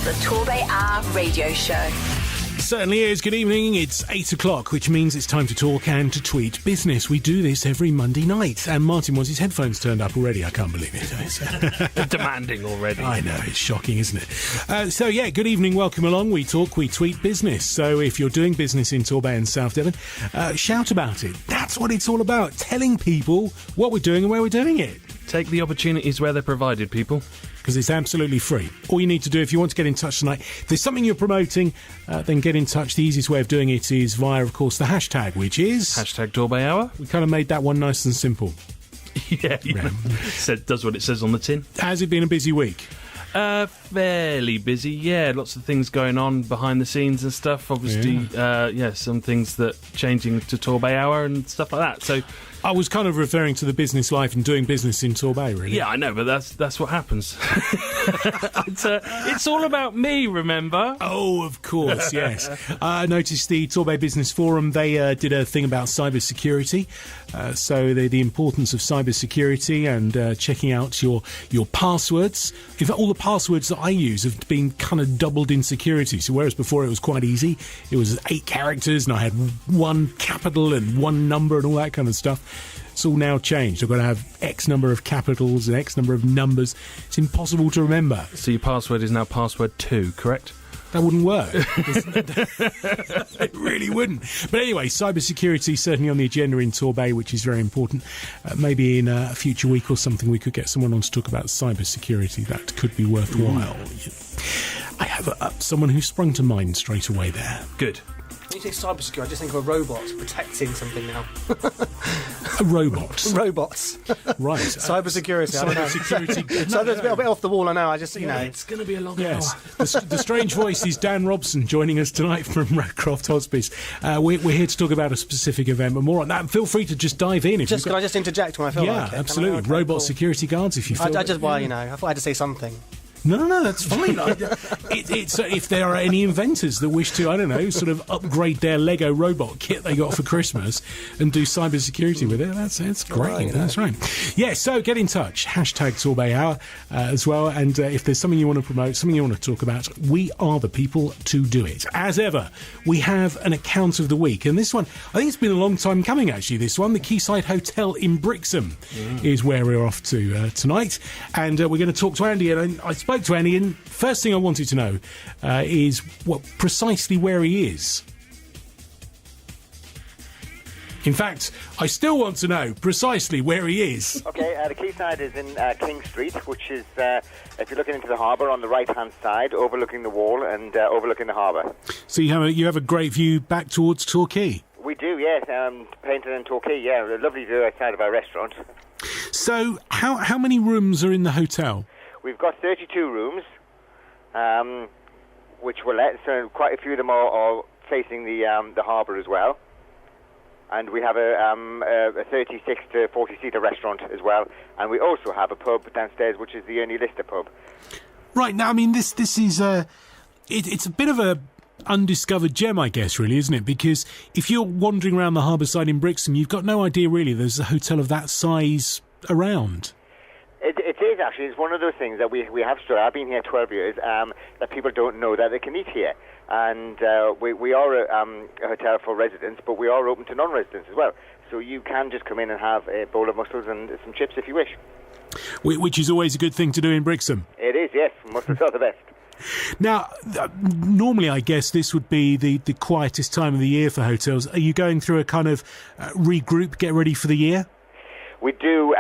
The TorbayHour radio show. Certainly is. Good evening. It's 8 o'clock, which means it's time to talk and to tweet business. We do this every Monday night. And Martin wants his headphones turned up already. I can't believe it. Demanding already. I know, it's shocking, isn't it? Good evening. Welcome along. We talk, we tweet business. So if you're doing business in Torbay and South Devon, shout about it. That's what it's all about. Telling people what we're doing and where we're doing it. Take the opportunities where they're provided, people. Because it's absolutely free. All you need to do if you want to get in touch tonight, if there's something you're promoting, then get in touch. The easiest way of doing it is via, of course, the hashtag, which is... Hashtag TorbayHour. We kind of made that one nice and simple. Yeah. Does what it says on the tin. Has it been a busy week? Fairly busy, yeah. Lots of things going on behind the scenes and stuff. Obviously, some things that changing to TorbayHour and stuff like that. So I was kind of referring to the business life and doing business in Torbay, really. Yeah, I know, but that's what happens. It's all about me, remember? Oh, of course, yes. I noticed the Torbay Business Forum, they did a thing about cyber security. So the importance of cyber security and checking out your passwords. In fact, all the passwords that I use have been kind of doubled in security. So whereas before it was quite easy, it was 8 characters and I had one capital and one number and all that kind of stuff. It's all now changed. I've got to have X number of capitals and X number of numbers. It's impossible to remember. So your password is now password 2, correct? That wouldn't work. It really wouldn't. But anyway, cybersecurity certainly on the agenda in Torbay, which is very important. Maybe in a future week or something we could get someone on to talk about cybersecurity. That could be worthwhile. I have someone who sprung to mind straight away there. Good. When you say cybersecurity, I just think of a robot protecting something now. A robot? Robots. Right. Cybersecurity, I don't know. Cybersecurity. So that's a bit off the wall, I know. I just, It's going to be a long hour. The strange voice is Dan Robson joining us tonight from Rowcroft Hospice. We're here to talk about a specific event, but more on that. Feel free to just dive in. Can I just interject when I feel like it? Yeah, absolutely. Okay, robot cool. security guards, if you feel I thought I had to say something. No, that's fine. It's if there are any inventors that wish to, I don't know, sort of upgrade their Lego robot kit they got for Christmas and do cyber security with it, that's great. Right, that's right. Yeah, so get in touch. Hashtag TorbayHour as well. And if there's something you want to promote, something you want to talk about, we are the people to do it. As ever, we have an account of the week. And this one, I think it's been a long time coming, actually, this one. The Quayside Hotel in Brixham is where we're off to tonight. And we're going to talk to Andy. And I spoke to Andy, and first thing I wanted to know is precisely where he is. In fact, I still want to know precisely where he is. Okay, the Quayside is in King Street, which is, if you're looking into the harbour, on the right-hand side, overlooking the wall and overlooking the harbour. So you have a great view back towards Torquay? We do, yes. Painted in Torquay, yeah. A lovely view outside of our restaurant. So how many rooms are in the hotel? We've got 32 rooms, which we're let, so quite a few of them are facing the harbour as well. And we have a 36 to 40-seater restaurant as well. And we also have a pub downstairs, which is the Ernie Lister pub. Right, now, I mean, this is it's a bit of a undiscovered gem, I guess, really, isn't it? Because if you're wandering around the harbour side in Brixham, you've got no idea, really, there's a hotel of that size around. It is, actually. It's one of those things that we have stood. I've been here 12 years, that people don't know that they can eat here. And we are a hotel for residents, but we are open to non-residents as well. So you can just come in and have a bowl of mussels and some chips if you wish. Which is always a good thing to do in Brixham. It is, yes. Mussels are the best. Now, normally I guess this would be the quietest time of the year for hotels. Are you going through a kind of regroup, get ready for the year? We do.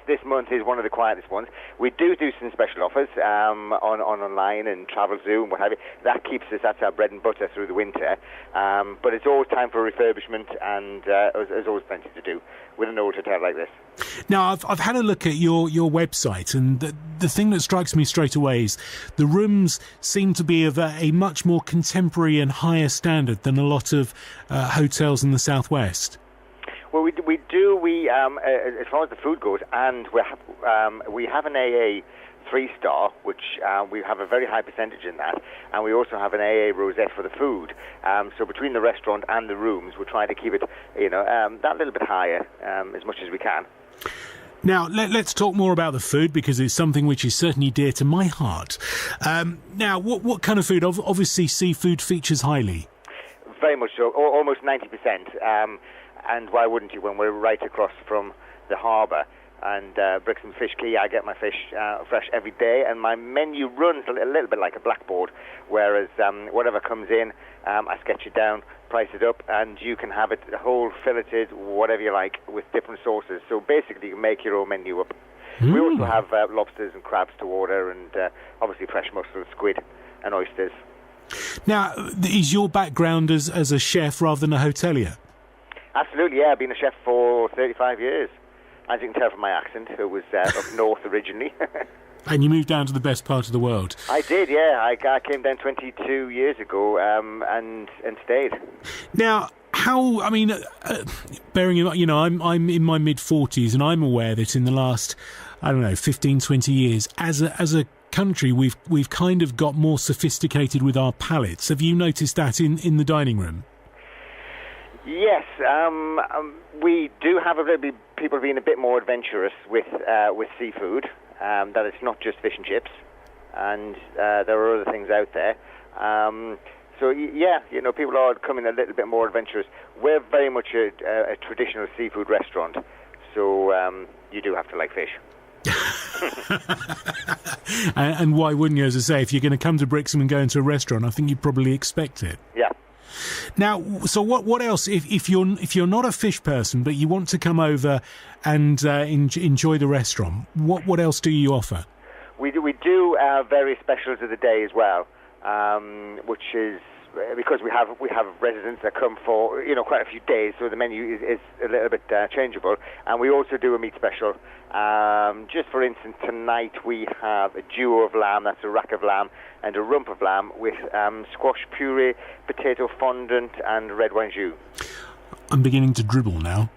This month is one of the quietest ones. We do some special offers on online and Travelzoo and what have you. That keeps us, that's our bread and butter through the winter. But it's always time for refurbishment, and there's always plenty to do with an old hotel like this. Now, I've had a look at your website, and the thing that strikes me straight away is the rooms seem to be of a much more contemporary and higher standard than a lot of hotels in the southwest. Well, we do. As far as the food goes, and we have an AA 3-star, which we have a very high percentage in that, and we also have an AA rosette for the food. So between the restaurant and the rooms, we're trying to keep it, that little bit higher as much as we can. Now, let's talk more about the food, because it's something which is certainly dear to my heart. Now, what kind of food? Obviously, seafood features highly. Very much so, almost 90%. And why wouldn't you when we're right across from the harbour? And Brixham Fish Quay, I get my fish fresh every day, and my menu runs a little bit like a blackboard, whereas whatever comes in, I sketch it down, price it up, and you can have it whole, filleted, whatever you like, with different sauces. So basically, you can make your own menu up. We also have lobsters and crabs to order, and obviously fresh mussels, squid, and oysters. Now, is your background as a chef rather than a hotelier? Absolutely, yeah. I've been a chef for 35 years. As you can tell from my accent, it was up north originally. And you moved down to the best part of the world. I did, yeah. I came down 22 years ago and stayed. Now, how? I mean, bearing in mind, I'm in my mid-40s, and I'm aware that in the last, 15, 20 years, as a country, we've kind of got more sophisticated with our palates. Have you noticed that in the dining room? Yes, we do have people being a bit more adventurous with seafood. That it's not just fish and chips, and there are other things out there. So yeah, people are coming a little bit more adventurous. We're very much a traditional seafood restaurant, so you do have to like fish. And why wouldn't you? As I say, if you're going to come to Brixham and go into a restaurant, I think you'd probably expect it. Yeah. Now, so what else? If you're not a fish person, but you want to come over and enjoy the restaurant, what else do you offer? We do various specials of the day as well, which is because we have residents that come for quite a few days, so the menu is a little bit changeable. And we also do a meat special. Just for instance, tonight we have a duo of lamb, that's a rack of lamb, and a rump of lamb with squash puree, potato fondant, and red wine jus. I'm beginning to dribble now.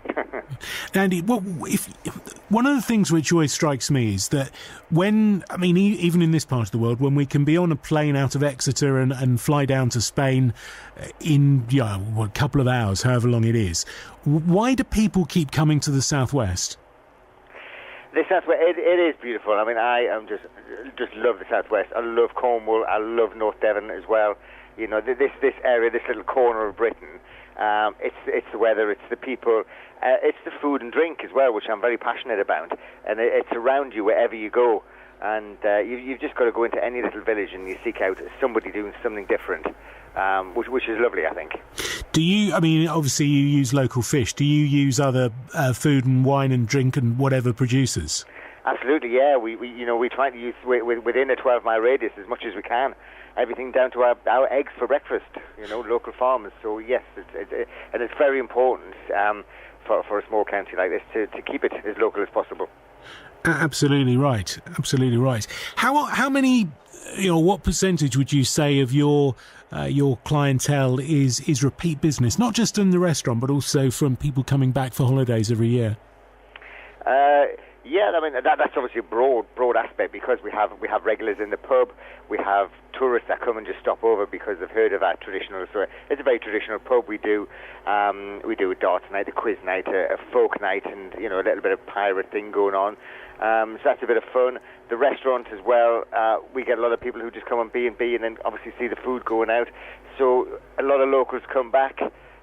Andy, one of the things which always strikes me is that even in this part of the world, when we can be on a plane out of Exeter and fly down to Spain in a couple of hours, however long it is, why do people keep coming to the southwest? The southwest, it is beautiful. I mean, I just love the southwest. I love Cornwall. I love North Devon as well. This area, this little corner of Britain. It's the weather, it's the people, it's the food and drink as well, which I'm very passionate about. And it's around you wherever you go. And you've just got to go into any little village and you seek out somebody doing something different, which is lovely, I think. Do you, obviously you use local fish. Do you use other food and wine and drink and whatever producers? Absolutely, yeah. We try to use within a 12-mile radius as much as we can. Everything down to our eggs for breakfast, local farmers. So yes, it's very important for a small county like this to keep it as local as possible. Absolutely right. Absolutely right. How many, what percentage would you say of your clientele is repeat business, not just in the restaurant, but also from people coming back for holidays every year? Yeah, that's obviously a broad aspect, because we have regulars in the pub, we have tourists that come and just stop over because they've heard of our traditional. So it's a very traditional pub. We do a darts night, a quiz night, a folk night, and a little bit of pirate thing going on. So that's a bit of fun. The restaurant as well. We get a lot of people who just come on B&B and then obviously see the food going out. So a lot of locals come back,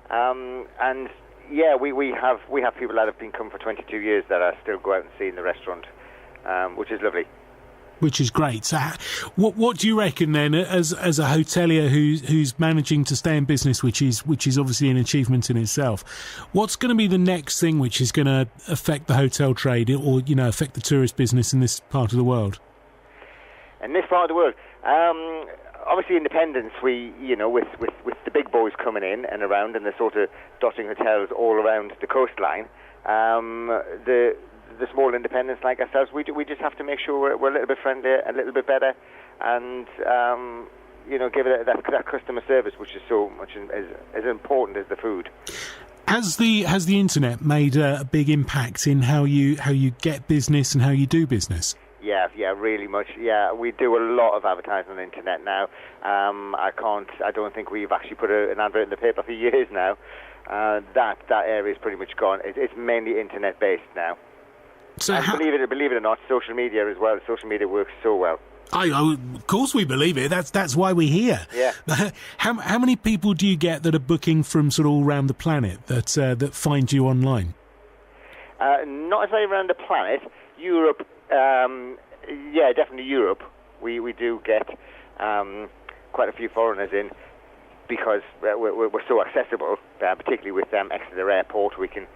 and. Yeah, we have people that have been come for 22 years that are still go out and see in the restaurant, which is lovely. Which is great. So, what do you reckon then, as a hotelier who's managing to stay in business, which is obviously an achievement in itself? What's going to be the next thing which is going to affect the hotel trade, or affect the tourist business in this part of the world? In this part of the world. Obviously, independence. With the big boys coming in and around, and the sort of dotting hotels all around the coastline, the small independents like ourselves, we just have to make sure we're a little bit friendlier, a little bit better, and give it that customer service, which is so much as important as the food. Has the internet made a big impact in how you get business and how you do business? Yeah, really much. Yeah, we do a lot of advertising on the internet now. I don't think we've actually put an advert in the paper for years now. That area is pretty much gone. It's mainly internet based now. So And believe it or not, social media as well. Social media works so well. Of course we believe it. That's why we're here. Yeah. How many people do you get that are booking from sort of all around the planet that find you online? Not as very around the planet. Europe, yeah, definitely Europe. We do get quite a few foreigners in because we're so accessible, particularly with Exeter Airport. We can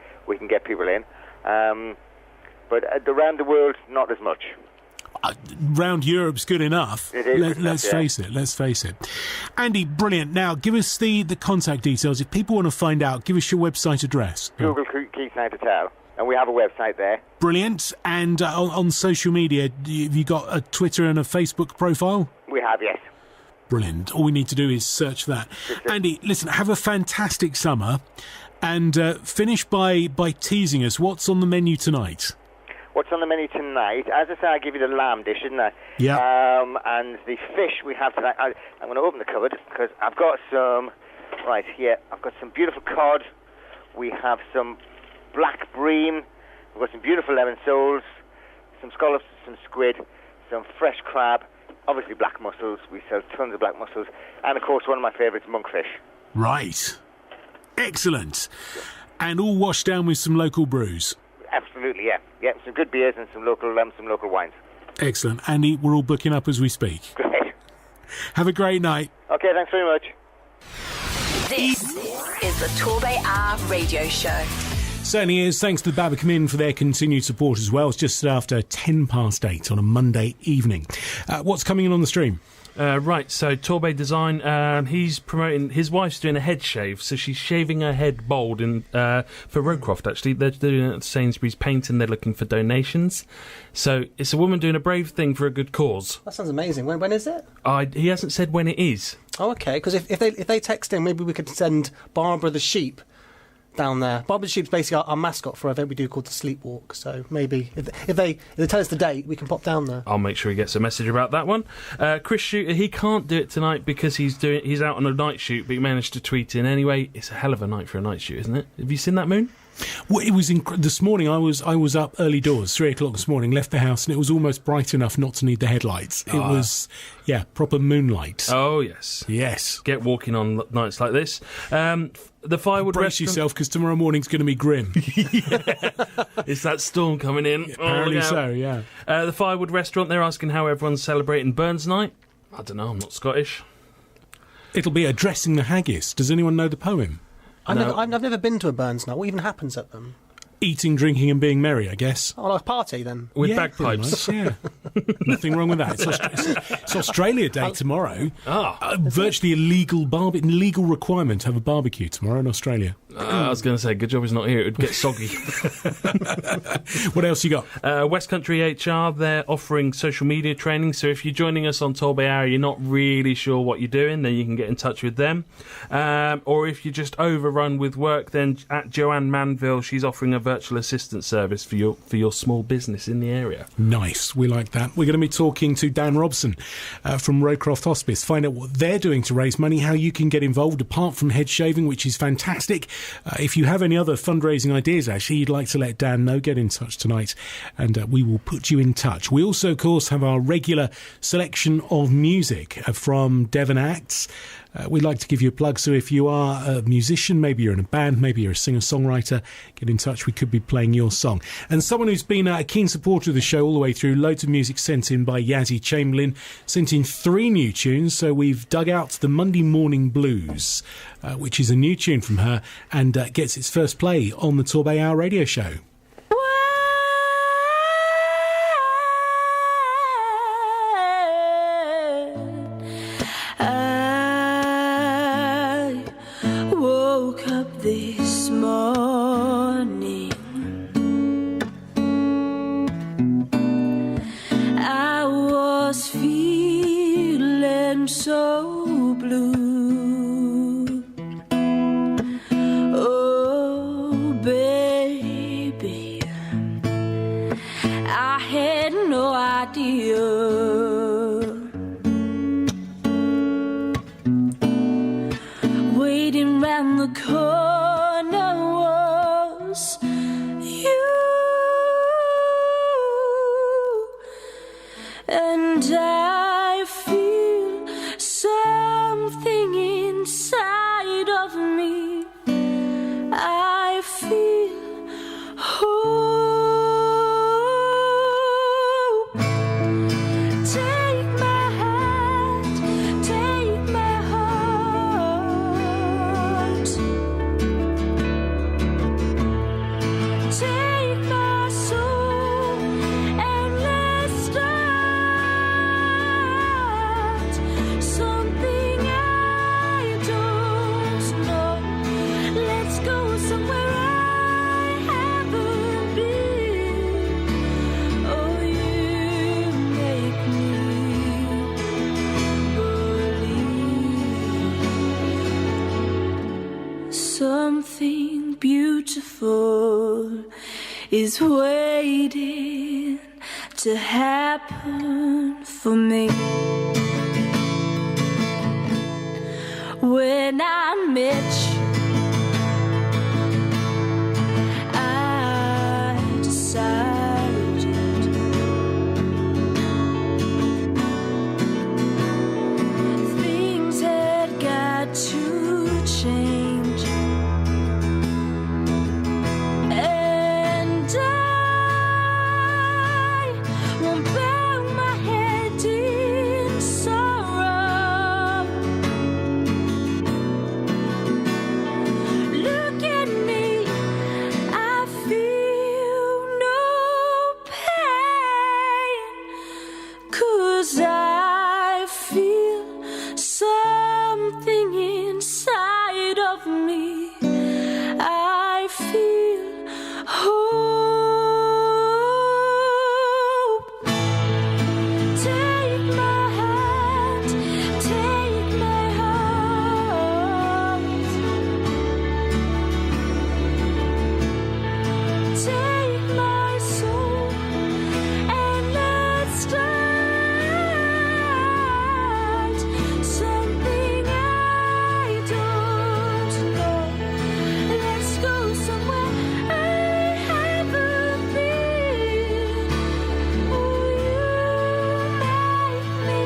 get people in. But around the world, not as much. Round Europe's good enough. It is. Let's face it. Andy, brilliant. Now, give us the contact details. If people want to find out, give us your website address. Google Keith Knight Hotel, and we have a website there. Brilliant. And on social media, have you got a Twitter and a Facebook profile? We have, yes. Brilliant. All we need to do is search that. Andy, listen, have a fantastic summer, and finish by teasing us. What's on the menu tonight? What's on the menu tonight? As I say, I give you the lamb dish, didn't I? Yeah. And the fish we have tonight. I'm going to open the cupboard because I've got some. Right here, I've got some beautiful cod. We have some black bream. We've got some beautiful lemon soles, some scallops, some squid, some fresh crab. Obviously, black mussels. We sell tons of black mussels, and of course, one of my favourites, monkfish. Right. Excellent. And all washed down with some local brews. Absolutely, yeah. Yeah, some good beers and some local wines. Excellent. Andy, we're all booking up as we speak. Great. Have a great night. Okay, thanks very much. This is the TorbayHour radio show. Certainly is. Thanks to the Babacom Inn for their continued support as well. It's just after 8:10 on a Monday evening. What's coming in on the stream? Right, so Torbay Design, he's promoting, his wife's doing a head shave, so she's shaving her head bald for Rowcroft, actually. They're doing it at Sainsbury's Paint and they're looking for donations. So it's a woman doing a brave thing for a good cause. That sounds amazing. When is it? He hasn't said when it is. Oh, okay, because if they text in, maybe we could send Barbara the sheep down there. Barbara the sheep's basically our mascot for an event we do called the Sleepwalk, so maybe if they tell us the date, we can pop down there. I'll make sure he gets a message about that one. Chris Shooter, he can't do it tonight because he's out on a night shoot, but he managed to tweet in anyway. It's a hell of a night for a night shoot, isn't it? Have you seen that, Moon? Well, it was this morning. I was up early doors, 3:00 this morning. Left the house, and it was almost bright enough not to need the headlights. It was, proper moonlight. Oh yes, yes. Get walking on nights like this. The Firewood Brace Restaurant. yourself, because tomorrow morning's going to be grim. It's that storm coming in. Apparently so. Yeah. The Firewood Restaurant. They're asking how everyone's celebrating Burns Night. I don't know. I'm not Scottish. It'll be addressing the haggis. Does anyone know the poem? I've never been to a Burns Night. What even happens at them? Eating, drinking, and being merry, I guess. Oh, like a party then? With Yeah, bagpipes. pretty much, yeah. Nothing wrong with that. It's Australia Day tomorrow. Virtually a legal requirement to have a barbecue tomorrow in Australia. I was going to say, good job he's not here. It would get soggy. What else you got? West Country HR, they're offering social media training. So if you're joining us on TorbayHour, you're not really sure what you're doing, then you can get in touch with them. Or if you're just overrun with work, then at Joanne Manville, she's offering a virtual assistant service for your small business in the area. Nice. We like that. We're going to be talking to Dan Robson from Rowcroft Hospice. Find out what they're doing to raise money, how you can get involved apart from head shaving, which is fantastic. If you have any other fundraising ideas, actually, you'd like to let Dan know, get in touch tonight and we will put you in touch. We also, of course, have our regular selection of music from Devon Acts. We'd like to give you a plug, so if you are a musician, maybe you're in a band, maybe you're a singer-songwriter, get in touch, we could be playing your song. And someone who's been a keen supporter of the show all the way through, loads of music sent in by Yazzie Chamberlain, sent in 3 new tunes, so we've dug out the Monday Morning Blues, which is a new tune from her, and gets its first play on the TorbayHour radio show. This morning I was feeling so blue. Oh baby, I had no idea. Waiting round the corner was you. and I feel something inside of me. I feel hope. Take my hand, take my heart, take my soul, and let's start something I don't know. Let's go somewhere I haven't been. Oh, you make me believe something beautiful is waiting to happen for me. When I met you, I decided things had got to change, and I won't bow my head in sorrow. Look at me, I feel no pain, 'cause I feel something inside of me. I feel hope. Take my hand, take my heart, take my soul, and let's start something I don't know. Let's go somewhere I haven't been. Oh, you make me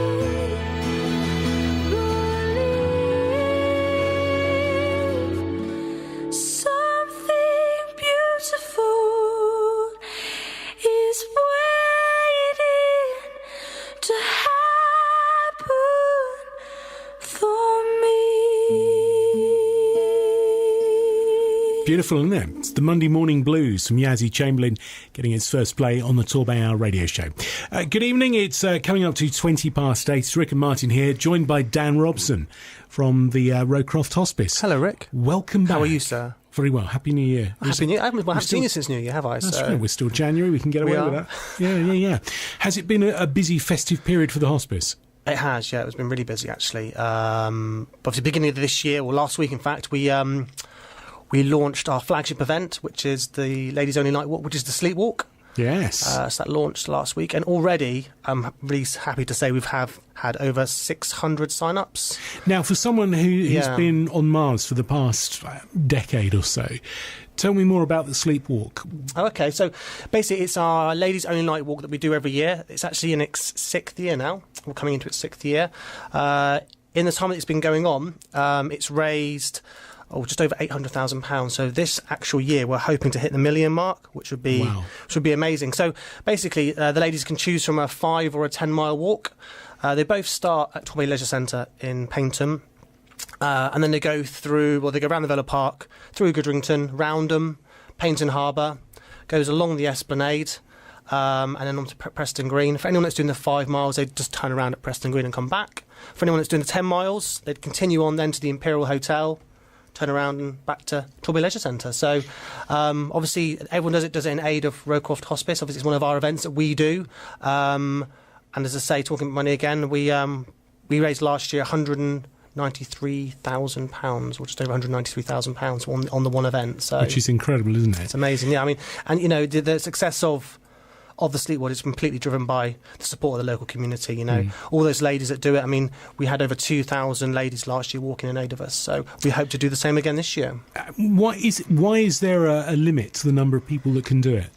believe something beautiful is waiting to happen for me. Beautiful, isn't it? It's the Monday Morning Blues from Yazzie Chamberlain getting its first play on the TorbayHour radio show. Good evening. It's coming up to 20 past 8. It's Rick and Martin here, joined by Dan Robson from the Rowcroft Hospice. Hello, Rick. Welcome back. How are you, sir? Very well. Happy New Year. Happy New Year. I haven't seen you since New Year, have I? That's So right. We're still January. We can get away We with are. that. Yeah. Has it been a busy festive period for the hospice? it has, yeah. It's been really busy, actually. Obviously, beginning of this year, or last week, in fact, we launched our flagship event, which is the Ladies Only Night Walk, which is the Sleepwalk. Yes. So that launched last week, and already I'm really happy to say we've had over 600 sign-ups. Now, for someone who's Yeah. been on Mars for the past decade or so, tell me more about the Sleepwalk. Okay, so basically it's our Ladies Only Night Walk that we do every year. It's actually in its 6th year now. We're coming into its 6th year. In the time that it's been going on, it's raised just over £800,000. So this actual year, we're hoping to hit the million mark, which would be amazing. So basically, the ladies can choose from a 5 or a 10-mile walk. They both start at Torbay Leisure Centre in Paynton, and then they go around the Villa Park, through Goodrington, Roundham, Paynton Harbour, goes along the Esplanade, and then on to Preston Green. For anyone that's doing the 5 miles, they just turn around at Preston Green and come back. For anyone that's doing the 10 miles, they'd continue on then to the Imperial Hotel, turn around and back to Torbay Leisure Centre. So obviously everyone does it in aid of Rowcroft Hospice. Obviously it's one of our events that we do. And as I say, talking about money again, we raised last year £193,000, or just over £193,000 on the one event. So Which is incredible, isn't it? it's amazing. Yeah, I mean, and you know, the success of the Sleepwalk is completely driven by the support of the local community. You know, all those ladies that do it. I mean, we had over 2,000 ladies last year walking in aid of us. So we hope to do the same again this year. Why is there a limit to the number of people that can do it?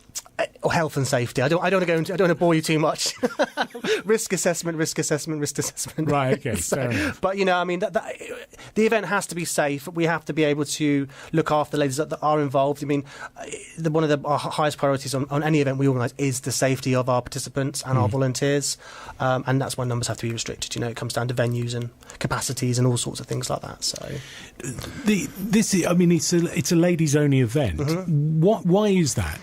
or health and safety. I don't want to go into. I don't want to bore you too much. risk assessment. Right. Okay. But I mean, the event has to be safe. We have to be able to look after the ladies that are involved. I mean, one of our highest priorities on any event we organise is the safety of our participants and our volunteers, and that's why numbers have to be restricted. It comes down to venues and capacities and all sorts of things like that. So, it's a ladies only event. Mm-hmm. Why is that?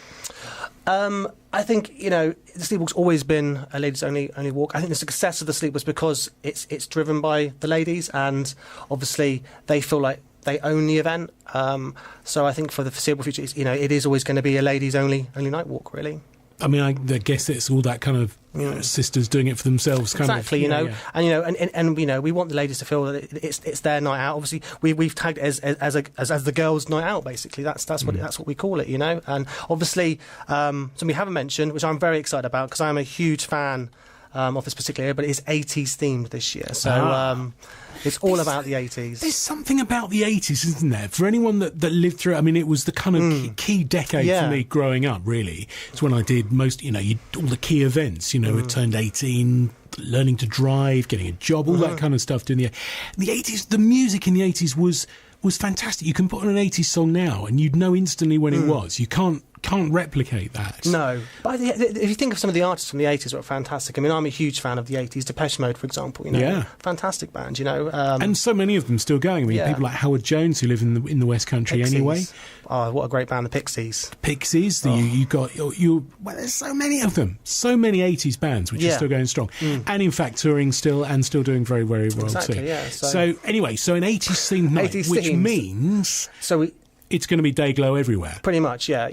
I think the Sleepwalk's always been a ladies only walk. I think the success of the Sleep was because it's driven by the ladies, and obviously they feel like they own the event. So I think for the foreseeable future, it is always going to be a ladies only night walk, really. I mean, I guess it's all that kind of sisters doing it for themselves, kind exactly, of. And we want the ladies to feel that it's their night out. Obviously, we've tagged it as the girls' night out. Basically, that's what we call it, And obviously, something we haven't mentioned, which I'm very excited about because I'm a huge fan of this particular area, but it's 80s themed this year. So it's all about the 80s. There's something about the 80s, isn't there? For anyone that lived through it, I mean, it was the kind of key decade for me growing up, really. It's when I did most, all the key events, I turned 18, learning to drive, getting a job, all that kind of stuff. Doing the 80s, the music in the 80s was fantastic. You can put on an 80s song now and you'd know instantly when it was. You can't replicate that. No. But if you think of some of the artists from the 80s that were fantastic, I mean, I'm a huge fan of the 80s. Depeche Mode, for example, fantastic band, and so many of them still going. I mean, people like Howard Jones, who live in the West Country Pixies. Anyway. Oh, what a great band, the Pixies. You got there's so many of them. So many 80s bands which are still going strong. And in fact touring still and still doing very, very well exactly, too. Yeah, so anyway, an 80s themed night, 80s which themed. means it's going to be day glow everywhere. Pretty much, yeah.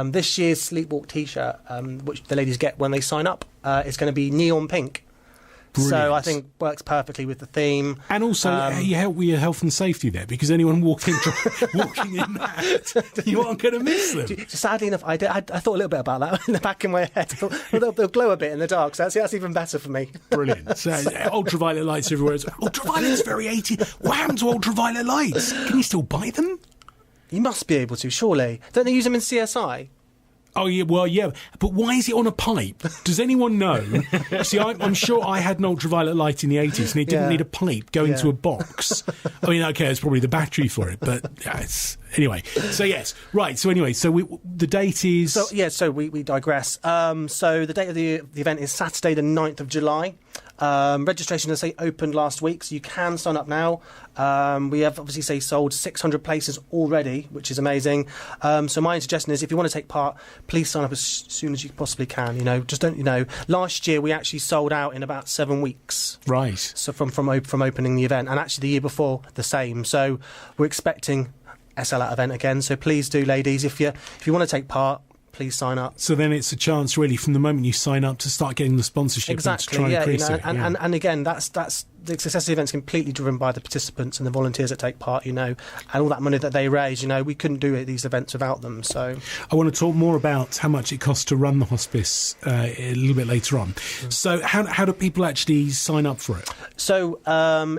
This year's Sleepwalk T-shirt, which the ladies get when they sign up, is going to be neon pink. Brilliant. So I think works perfectly with the theme. And also, you help with your health and safety there, because anyone walking in that, you aren't going to miss them. Sadly enough, I thought a little bit about that in the back of my head. They'll glow a bit in the dark, so that's even better for me. Brilliant. So, ultraviolet lights everywhere. Ultraviolet's very 80s. What happened to ultraviolet lights? Can you still buy them? You must be able to, surely. Don't they use them in CSI? Oh, yeah, well, yeah. But why is it on a pipe? Does anyone know? See, I'm sure I had an ultraviolet light in the 80s and it didn't need a pipe going to a box. I mean, OK, it's probably the battery for it, but anyway. So, yes. Right, so anyway, the date is... So we digress. So the date of the event is Saturday the 9th of July. Registration, as I say, opened last week, so you can sign up now. We have obviously sold 600 places already, which is amazing. So my suggestion is, if you want to take part, please sign up as soon as you possibly can. Just don't. Last year we actually sold out in about 7 weeks. Right. So from opening the event, and actually the year before the same. So we're expecting a sellout event again. So please do, ladies, if you want to take part, please sign up. So then it's a chance, really, from the moment you sign up to start getting the sponsorship. Exactly, and to try and increase it. And again, that's the success of the event's completely driven by the participants and the volunteers that take part, and all that money that they raise. We couldn't do these events without them. So I want to talk more about how much it costs to run the hospice a little bit later on. So how do people actually sign up for it? So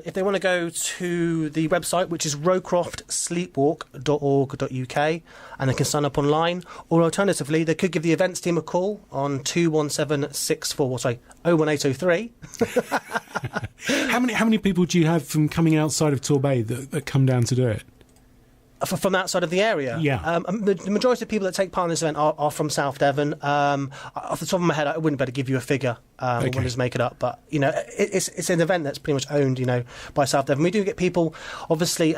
if they want to go to the website, which is rowcroftsleepwalk.org.uk, and they can sign up online, or alternatively, they could give the events team a call on 01803. How many people do you have from coming outside of Torbay that come down to do it? From outside of the area? Yeah. The majority of people that take part in this event are from South Devon. Off the top of my head, I wouldn't be able to give you a figure. We'll just make it up. But, it's an event that's pretty much owned, by South Devon. We do get people, obviously...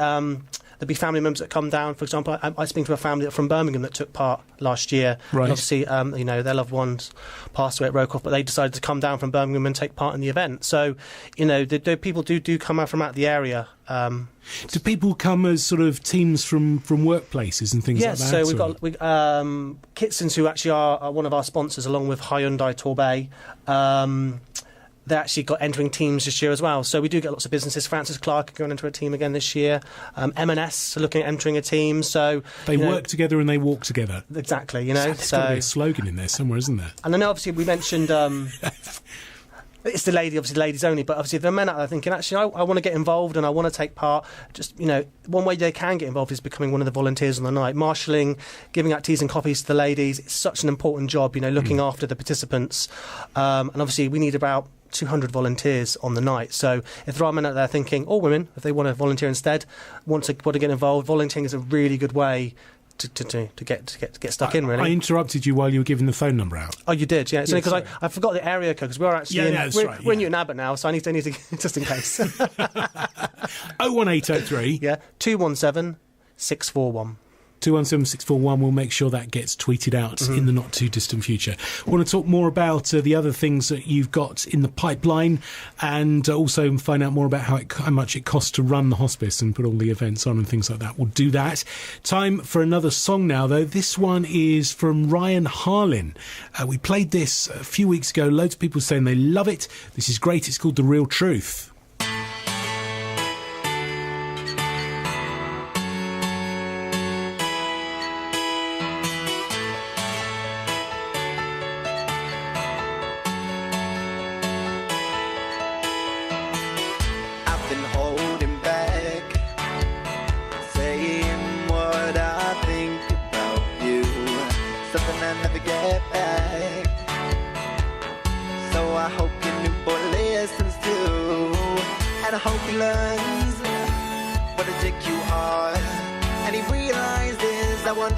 there'll be family members that come down. For example, I speak to a family from Birmingham that took part last year. Right. And obviously, their loved ones passed away at Rowcroft, but they decided to come down from Birmingham and take part in the event. So, the people do come out from out the area. Do people come as sort of teams from workplaces and things like that? Yes, so we've got Kitsons, who actually are one of our sponsors, along with Hyundai Torbay. They actually got entering teams this year as well. So we do get lots of businesses. Francis Clark going into a team again this year. M&S are looking at entering a team. So they work together and they walk together. Exactly, There's got to be a slogan in there somewhere, isn't there? And then obviously we mentioned It's the ladies only, but obviously if there are men out there thinking, actually, I want to get involved and I want to take part, just, one way they can get involved is becoming one of the volunteers on the night. Marshalling, giving out teas and coffees to the ladies, it's such an important job, looking after the participants. And obviously we need about 200 volunteers on the night. So if there are men out there thinking, or women, if they want to volunteer instead, want to get involved, volunteering is a really good way to get stuck in, really. I interrupted you while you were giving the phone number out. Oh, you did, yeah. It's only because I forgot the area code, because we're actually we're in Newton Abbot now, so I need to just in case. 01803. Yeah, 217 641. 217641. We'll make sure that gets tweeted out in the not too distant future. I want to talk more about the other things that you've got in the pipeline, and also find out more about how much it costs to run the hospice and put all the events on and things like that. We'll do that. Time for another song now, though. This one is from Ryan Harlin. We played this a few weeks ago. Loads of people saying they love it. This is great. It's called The Real Truth.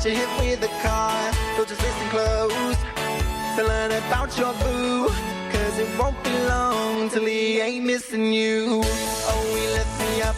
To hit with a car, so just listen close to learn about your boo, cause it won't be long till he ain't missing you. Oh, he left me up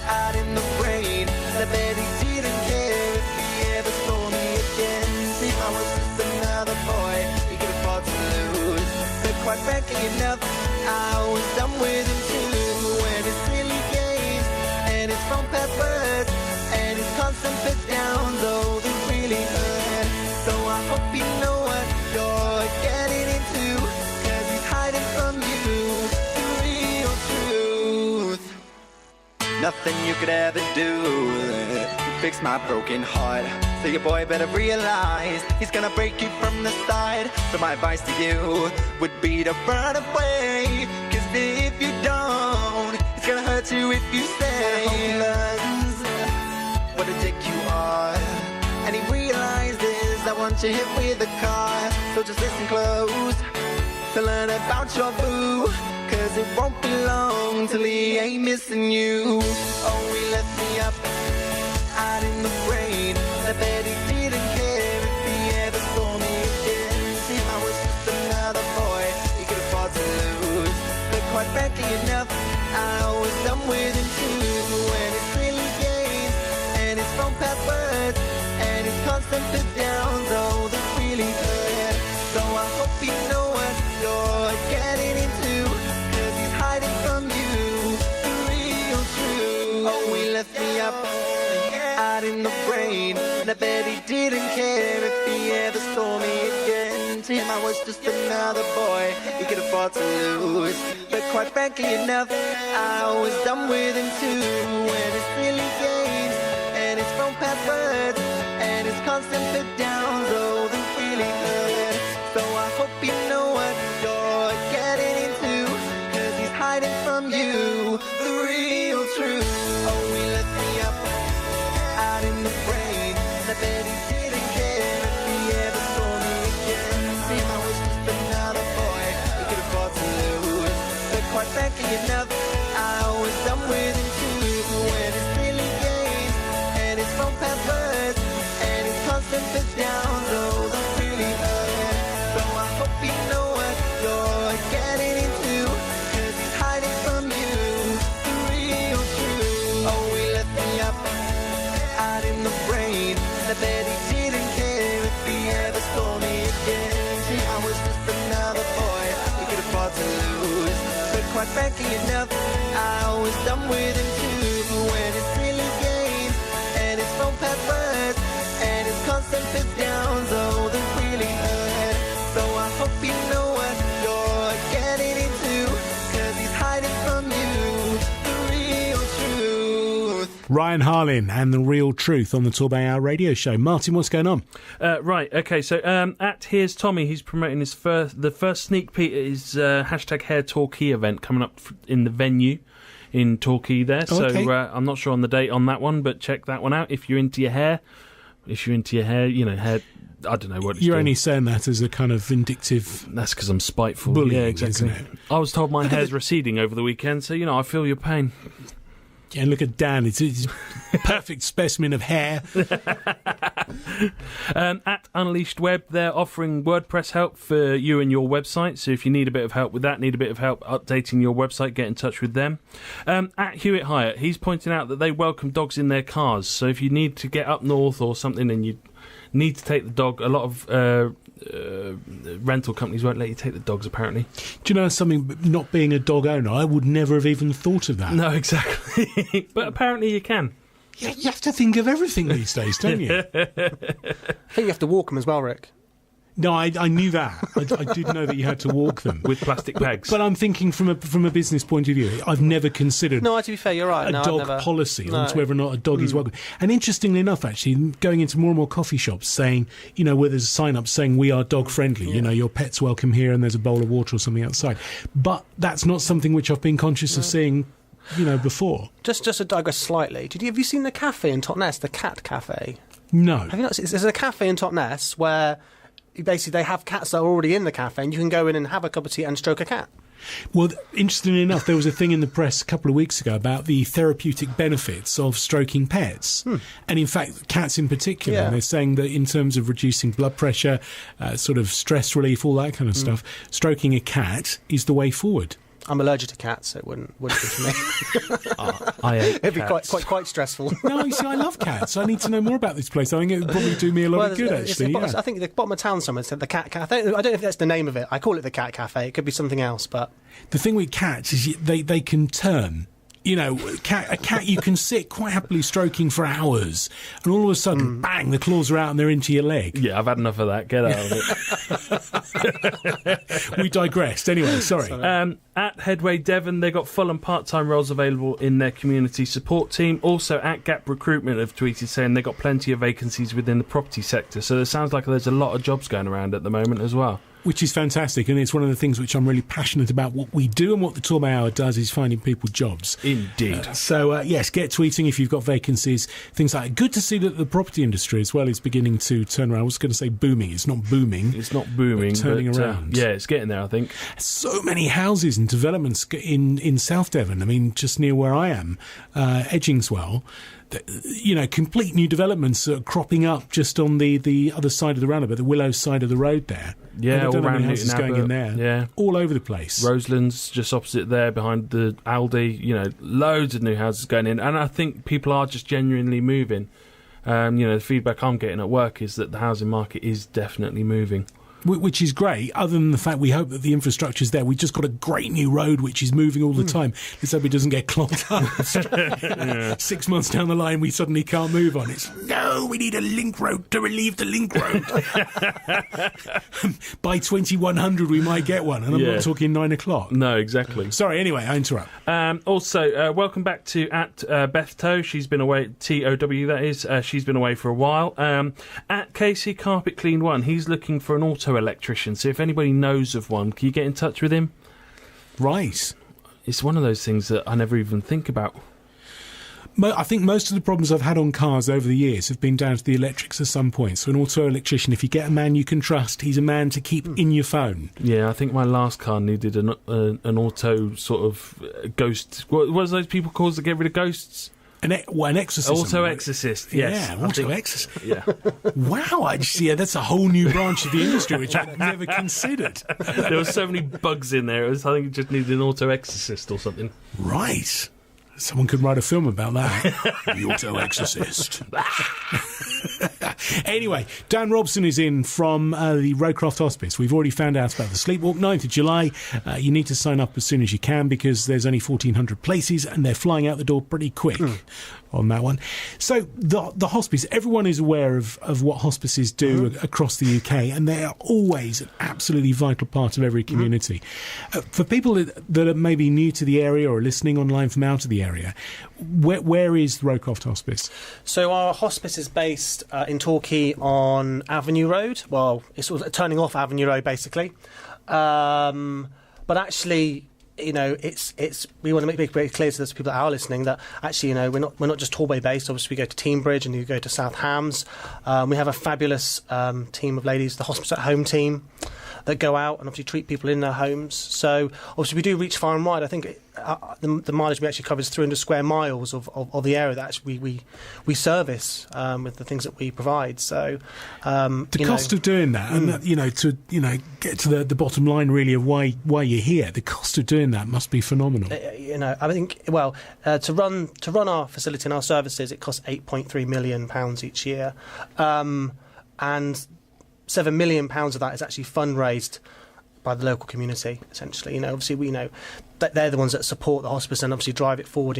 out in the rain, I bet he didn't care if he ever saw me again. If I was just another boy he could afford to lose, but quite frankly enough, I was done with him too. And his silly games and his phone passwords and his constant put downs, oh, they really hurt. So I hope you know what you're getting into, cause he's hiding from you the real truth. Nothing you could ever do to fix my broken heart, so your boy better realize he's gonna break you from the start. So my advice to you would be to run away, cause if you don't, it's gonna hurt you if you stay. I hope he learns what a dick you are, and he realizes I want you hit with a car. So just listen close to learn about your boo, cause it won't be long till he ain't missing you. Oh, he left me up out in the rain, I bet he didn't care if he ever saw me again. See, I was just another boy he could afford to lose, but quite frankly enough, I was done with him too. And it's really and his phone passwords and his constant put downs, oh, they really hurt. So I hope you know what you're getting into, cause he's hiding from you the real truth. Oh, he left me up out in the rain, and I bet he didn't care if he ever saw me again. To him I was just another boy he could afford to lose, but quite frankly enough, I was done with him too. And his silly games and his phone passwords and his constant put downs, oh, they really hurt. So I hope you know what you're getting into, cause he's hiding from you the real truth. Oh, he left me up out in the rain, I bet he didn't care if he ever saw me again. See, I was just another boy he could afford to lose, but quite frankly enough, I was done with him too. When his silly games and his phone passwords and his constant put downs, oh, they really hurt. So I hope you know what you're getting into, cause he's hiding from you the real truth. Oh, he left me up out in the rain, I bet he didn't care if he ever saw me again. See, I was just another boy he could afford to lose, but quite frankly enough, I was done with him too. When his silly games and his phone passwords and his constant put downs, oh, they really hurt. So I hope you know what you're getting into, cause he's hiding from you the real truth. Ryan Harlin and The Real Truth on the TorbayHour radio show. Martin, what's going on? Right, okay, so at Here's Tommy, he's promoting the first sneak peek at his hashtag Hair Torquay event coming up in the venue in Torquay there. Okay. So I'm not sure on the date on that one, but check that one out if you're into your hair. If you're into your hair, hair... I don't know what it's You're doing. only saying that as a kind of vindictive... That's because I'm spiteful. Bullying, yeah, exactly. isn't it? I was told my hair's receding over the weekend, so, I feel your pain. Yeah, and look at Dan. It's a perfect specimen of hair. At Unleashed Web, they're offering WordPress help for you and your website. So if you need a bit of help with that, need a bit of help updating your website, get in touch with them. At Hewitt Hyatt, he's pointing out that they welcome dogs in their cars. So if you need to get up north or something and you need to take the dog, a lot of rental companies won't let you take the dogs, apparently. Do you know something? Not being a dog owner, I would never have even thought of that. No, exactly. But apparently you can. Yeah, you have to think of everything these days, don't you? I think you have to walk them as well, Rick. No, I knew that. I did know that you had to walk them. With plastic pegs. But I'm thinking from a business point of view, I've never considered No, to be fair, you're right. a No, dog I've never... policy No. on whether or not a dog is welcome. And interestingly enough, actually, going into more and more coffee shops saying, where there's a sign up saying we are dog friendly, your pet's welcome here and there's a bowl of water or something outside. But that's not something which I've been conscious of seeing, before. Just to digress slightly, have you seen the cafe in Totnes, the cat cafe? No. Have you not seen? There's a cafe in Totnes where basically they have cats that are already in the cafe and you can go in and have a cup of tea and stroke a cat. Well, interestingly enough, there was a thing in the press a couple of weeks ago about the therapeutic benefits of stroking pets. And in fact, cats in particular. Yeah. And they're saying that in terms of reducing blood pressure, sort of stress relief, all that kind of stuff, stroking a cat is the way forward. I'm allergic to cats, so it wouldn't be for me. I hate It'd be cats. quite stressful. No, you see, I love cats. I need to know more about this place. I think it would probably do me a lot of good, actually. I think the bottom of town somewhere said the cat cafe. I don't know if that's the name of it. I call it the cat cafe. It could be something else, but... The thing with cats is they can turn. A cat you can sit quite happily stroking for hours, and all of a sudden, bang, the claws are out and they're into your leg. Yeah, I've had enough of that. Get out of it. We digressed. Anyway, sorry. At Headway Devon, they've got full and part-time roles available in their community support team. Also, at Gap Recruitment have tweeted saying they've got plenty of vacancies within the property sector. So it sounds like there's a lot of jobs going around at the moment as well. Which is fantastic, and it's one of the things which I'm really passionate about. What we do and what the TorbayHour does is finding people jobs. Indeed. Yes, get tweeting if you've got vacancies, things like that. Good to see that the property industry as well is beginning to turn around. I was going to say booming. It's not booming. It's not booming, but turning but, around. Yeah, it's getting there, I think. So many houses and developments in South Devon. I mean, just near where I am, Edgingswell. Complete new developments are cropping up just on the other side of the roundabout, the Willow side of the road there. Yeah, I all don't know how around many houses Newton going in Abbott. there. Yeah. All over the place. Roseland's just opposite there, behind the Aldi. Loads of new houses going in. And I think people are just genuinely moving. The feedback I'm getting at work is that the housing market is definitely moving. Which is great, other than the fact we hope that the infrastructure's there. We've just got a great new road which is moving all the time. Let's hope it doesn't get clogged up. 6 months down the line, we suddenly can't move on. No, we need a link road to relieve the link road. By 2100, we might get one, and I'm not talking 9 o'clock. No, exactly. Sorry, anyway, I interrupt. Also, welcome back to Beth Toe. She's been away, TOW that is. She's been away for a while. At Casey Carpet Clean 1, he's looking for an auto electrician, so if anybody knows of one, can you get in touch with him? Right. It's one of those things that I never even think about. I think most of the problems I've had on cars over the years have been down to the electrics at some point. So an auto electrician, if you get a man you can trust, he's a man to keep in your phone. Yeah, I think my last car needed an auto sort of ghost. What was those people called that get rid of ghosts? An exorcism. Auto exorcist, yes. Yeah, auto exorcist. Yeah. Wow, that's a whole new branch of the industry which I'd never considered. There were so many bugs in there. I think it just needed an auto exorcist or something. Right. Someone could write a film about that. The Auto Exorcist. Anyway, Dan Robson is in from the Rowcroft Hospice. We've already found out about the Sleepwalk, 9th of July. You need to sign up as soon as you can because there's only 1,400 places and they're flying out the door pretty quick. on that one. So the hospice, everyone is aware of what hospices do across the UK, and they are always an absolutely vital part of every community. For people that are maybe new to the area or listening online from out of the area, where is the Rowcroft Hospice? So our hospice is based in Torquay on Avenue Road. Well, it's sort of turning off Avenue Road, basically. But actually, you know, it's we want to make it very clear to those people that are listening that actually, you know, we're not just Torbay based. Obviously, we go to Teambridge and we go to South Hams. We have a fabulous team of ladies, the Hospice at Home team, that go out and obviously treat people in their homes. So obviously we do reach far and wide. I think the mileage we actually cover is 300 square miles of the area that actually we service with the things that we provide. So the cost of doing that, and that, to get to the bottom line really of why you're here, the cost of doing that must be phenomenal. I think to run our facility and our services, it costs £8.3 million each year, and £7 million of that is actually fundraised by the local community, essentially. Obviously we know that they're the ones that support the hospice and obviously drive it forward,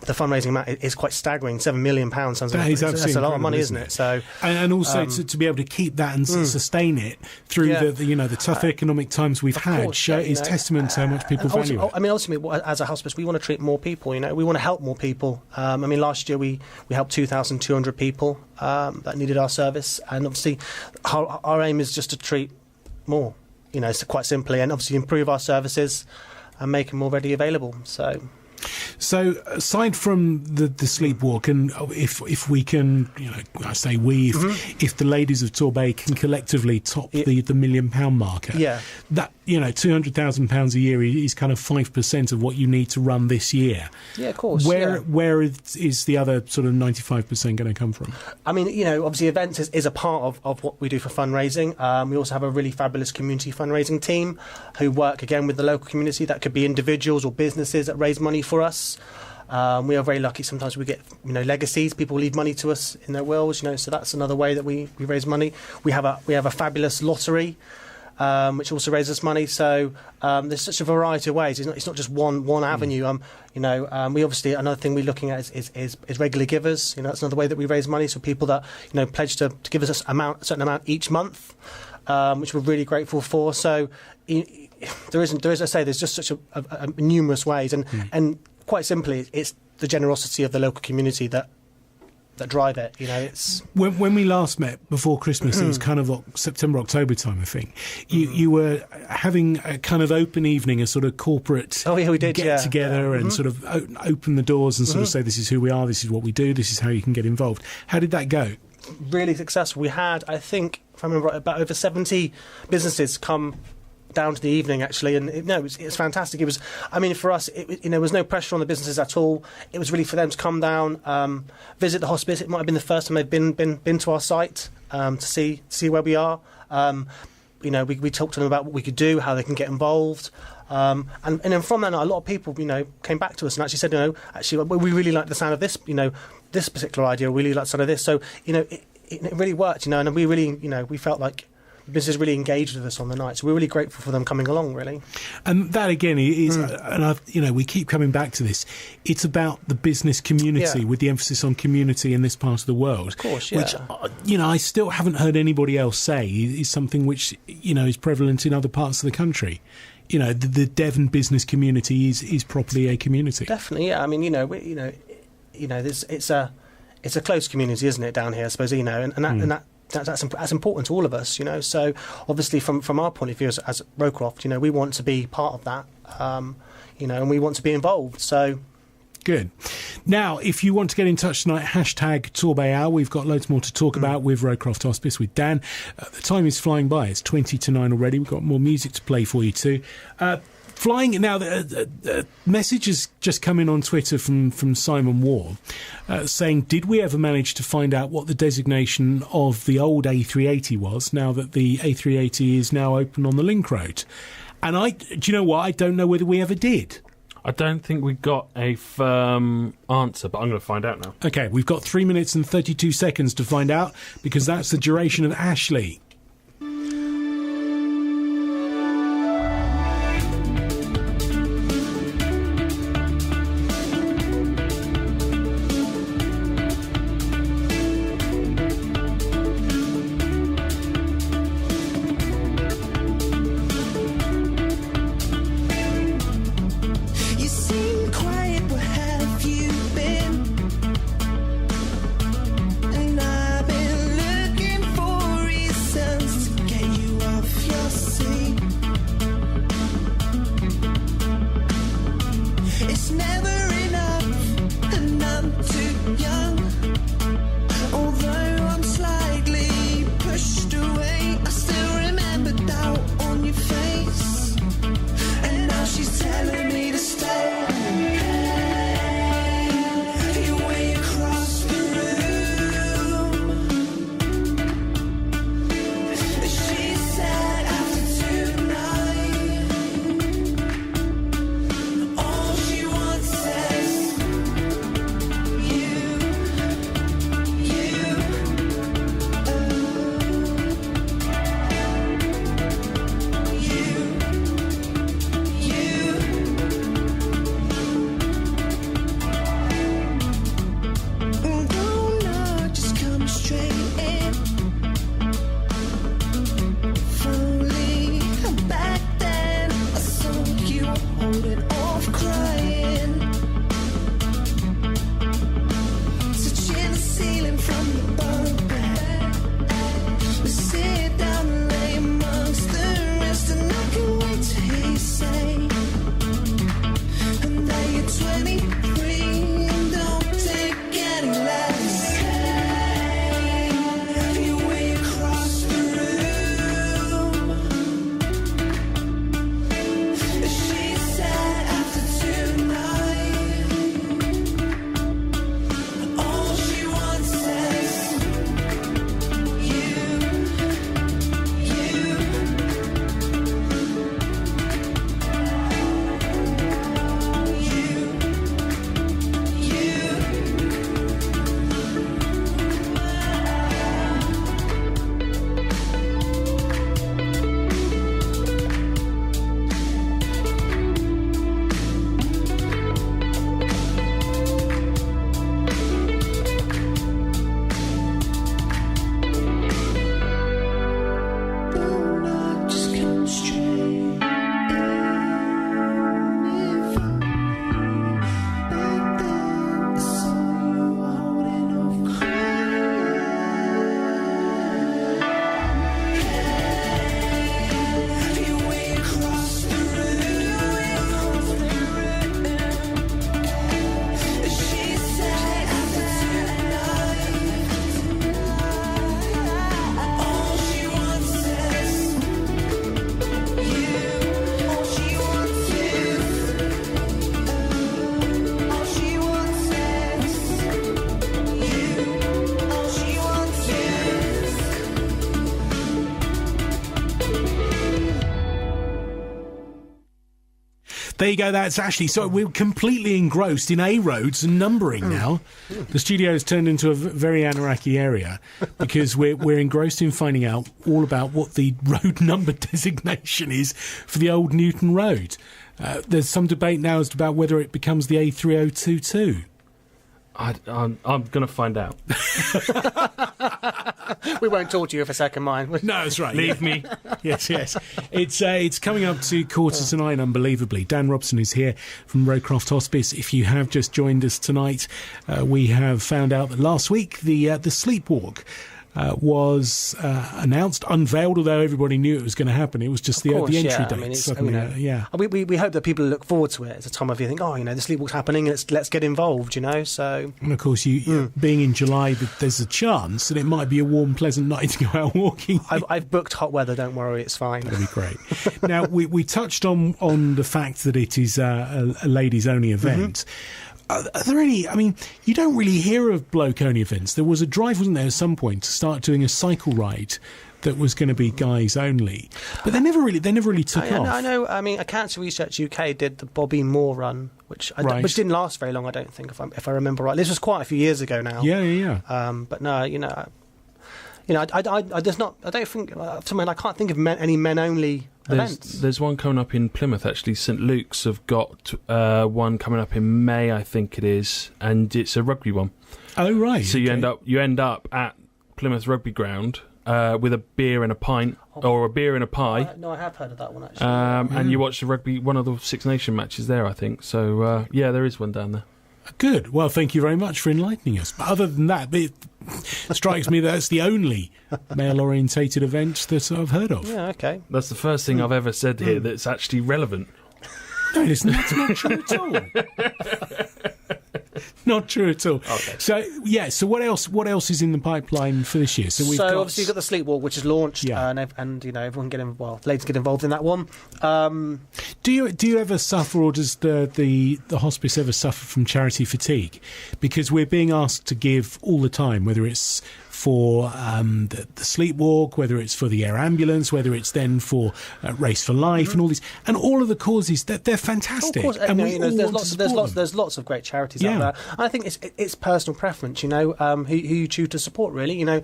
the fundraising amount is quite staggering. £7 million sounds like that's a lot of money, isn't it? So, and also to be able to keep that and sustain it through the tough economic times we've had is testament to how much people value it. I mean, ultimately, as a hospice, we want to treat more people. We want to help more people. Last year we helped 2,200 people that needed our service, and obviously our aim is just to treat more. So quite simply, and obviously improve our services and make them more readily available. So aside from the Sleepwalk, and if we can, I say we, if the ladies of Torbay can collectively top the £1 million marker, that £200,000 a year is kind of 5% of what you need to run this year. Yeah, of course. Where is the other sort of 95% going to come from? I mean, obviously events is a part of what we do for fundraising. We also have a really fabulous community fundraising team who work again with the local community. That could be individuals or businesses that raise money for us. We are very lucky. Sometimes we get legacies. People leave money to us in their wills. So that's another way that we raise money. We have a fabulous lottery, which also raises money. So there's such a variety of ways. It's not just one avenue. We obviously, another thing we're looking at is regular givers. That's another way that we raise money. So people that pledge to give us a certain amount each month, which we're really grateful for. So there is, as I say, there's just such a numerous ways, and quite simply, it's the generosity of the local community that drive it. It's when we last met before Christmas, it was kind of September, October time, I think. You were having a kind of open evening, a sort of corporate we did, get together and sort of open the doors and sort of say, this is who we are, this is what we do, this is how you can get involved. How did that go? Really successful. We had, I think, if I remember right, about over 70 businesses come down to the evening, actually, and it was fantastic. It was, for us, there was no pressure on the businesses at all. It was really for them to come down, visit the hospice. It might have been the first time they'd been to our site to see where we are. We talked to them about what we could do, how they can get involved, and then from that, a lot of people, came back to us and actually said, actually, we really like the sound of this, this particular idea. We really like the sound of this. So, it really worked, and we really, we felt like business really engaged with us on the night, so we're really grateful for them coming along, really. And that again is, and we keep coming back to this. It's about the business community, with the emphasis on community in this part of the world. Of course, which I still haven't heard anybody else say is something which is prevalent in other parts of the country. The Devon business community is properly a community. Definitely, yeah. It's a close community, isn't it, down here? I suppose that's important to all of us, So obviously, from our point of view as Rowcroft, we want to be part of that, and we want to be involved. So good. Now, if you want to get in touch tonight, #TorbayHour. We've got loads more to talk about with Rowcroft Hospice with Dan. The time is flying by. It's 20 to 9 already. We've got more music to play for you too. Flying now, the message has just come in on Twitter from Simon Waugh saying, did we ever manage to find out what the designation of the old A380 was now that the A380 is now open on the Link Road? And do you know what? I don't know whether we ever did. I don't think we got a firm answer, but I'm going to find out now. OK, we've got 3 minutes and 32 seconds to find out, because that's the duration of Ashley. There you go. That's Ashley. So we're completely engrossed in A roads and numbering now. The studio has turned into a very Anaraki area because we're engrossed in finding out all about what the road number designation is for the old Newton Road. There's some debate now as to about whether it becomes the A3022. I'm going to find out. We won't talk to you for a second, mind. No, that's right. Leave me. Yes. It's coming up to 9:15, unbelievably. Dan Robson is here from Rowcroft Hospice. If you have just joined us tonight, we have found out that last week the Sleepwalk was announced, unveiled, although everybody knew it was going to happen. It was just the entry date. I mean, suddenly, we hope that people look forward to it. It's a time of you think, the Sleepwalk's happening, let's get involved, So, and of course, you being in July, there's a chance that it might be a warm, pleasant night to go out walking. I've booked hot weather. Don't worry, it's fine. That'll be great. Now, we touched on the fact that it is a ladies only event. Are there any? I mean, you don't really hear of bloke-only events. There was a drive, wasn't there, at some point to start doing a cycle ride that was going to be guys only, but they never really took off. I know. I mean, Cancer Research UK did the Bobby Moore run, which didn't last very long. I don't think, if I remember right. This was quite a few years ago now. Yeah. But no, I just not. I don't think. I can't think of any men only. There's one coming up in Plymouth, actually. St Luke's have got one coming up in May, I think it is, and it's a rugby one. Oh, right. So you end up at Plymouth Rugby Ground with a beer and a pint, or a beer and a pie. No, I have heard of that one, actually. And you watch the rugby, one of the Six Nation matches there, I think. So, there is one down there. Good. Well, thank you very much for enlightening us. But other than that, it strikes me that's the only male-orientated event that I've heard of. Yeah, okay. That's the first thing I've ever said here that's actually relevant. No, listen, that's not true at all. Not true at all. Okay. So what else is in the pipeline for this year? So obviously you've got the Sleepwalk, which is launched, and everyone ladies get involved in that one. Do you ever suffer, or does the hospice ever suffer from charity fatigue? Because we're being asked to give all the time, whether it's for the Sleepwalk, whether it's for the air ambulance, whether it's then for Race for Life, and all these, and all of the causes they're fantastic. Of course, and there's lots of great charities out there. And I think it's personal preference, who you choose to support. Really, there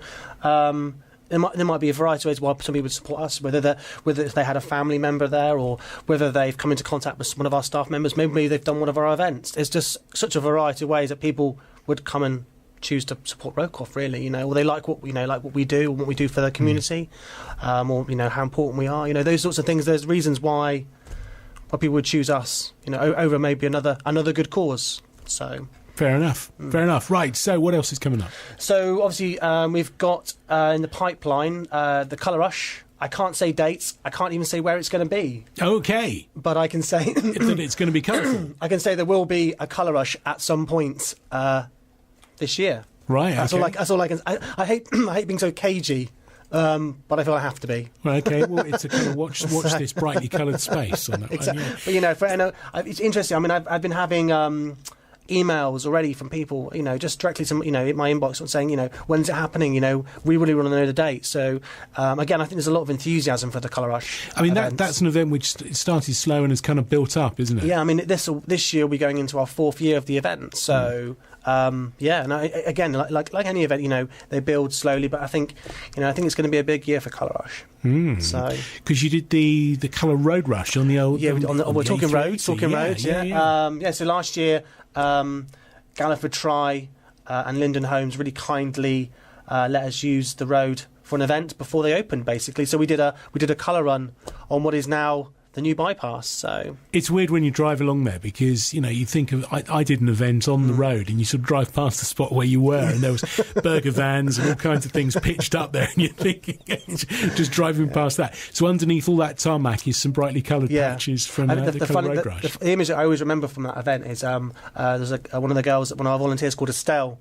might be a variety of ways why some people would support us, whether if they had a family member there, or whether they've come into contact with one of our staff members. Maybe they've done one of our events. There's just such a variety of ways that people would come and choose to support Rowcroft, really, or they like what we do and what we do for the community, or how important we are, those sorts of things. There's reasons why people would choose us, over maybe another good cause. So fair enough. Right. So what else is coming up? So obviously we've got in the pipeline the Colour Rush. I can't say dates. I can't even say where it's going to be. Okay. But I can say that it's going to be colourful. I can say there will be a Colour Rush at some point this year. Right. That's all I can. I hate being so cagey, but I feel I have to be. Right, okay. Well, it's a kind of watch this brightly coloured space on that. Exactly. But it's interesting. I mean, I've been having emails already from people, just directly to in my inbox, saying, when's it happening? We really want to know the date. So again, I think there's a lot of enthusiasm for the Colour Rush. I mean, that's an event which started slow and has kind of built up, isn't it? Yeah, I mean, this year we're going into our 4th year of the event, so. Again, like any event, they build slowly, but I think it's going to be a big year for Colour Rush. So because you did the Colour Road Rush on the old we're talking roads, yeah. So last year, Galliford Try and Linden Homes really kindly let us use the road for an event before they opened, basically. So we did a colour run on what is now the new bypass. So it's weird when you drive along there, because you think of I did an event on the road, and you sort of drive past the spot where you were, and there was burger vans and all kinds of things pitched up there, and you're thinking just driving past that. So underneath all that tarmac is some brightly coloured patches from the Colour Road Rush. The image that I always remember from that event is there's one of the girls, one of our volunteers called Estelle.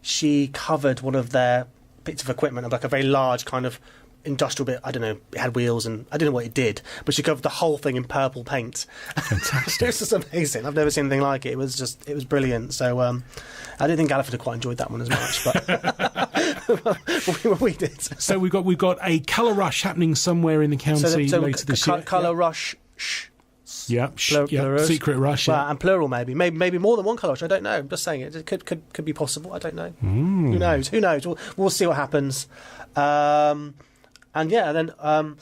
She covered one of their bits of equipment, like a very large kind of industrial bit. I don't know, it had wheels, and I don't know what it did, but she covered the whole thing in purple paint. Fantastic. It was just amazing. I've never seen anything like it. It was brilliant. So I didn't think Galliford had quite enjoyed that one as much, but we did. So we've got a Colour Rush happening somewhere in the county later this year. Colour Rush. shots. Yep. Plurals. Secret Rush. Well, and plural maybe more than one car wash. I don't know. I'm just saying it could be possible. I don't know. Who knows? We'll see what happens. And then I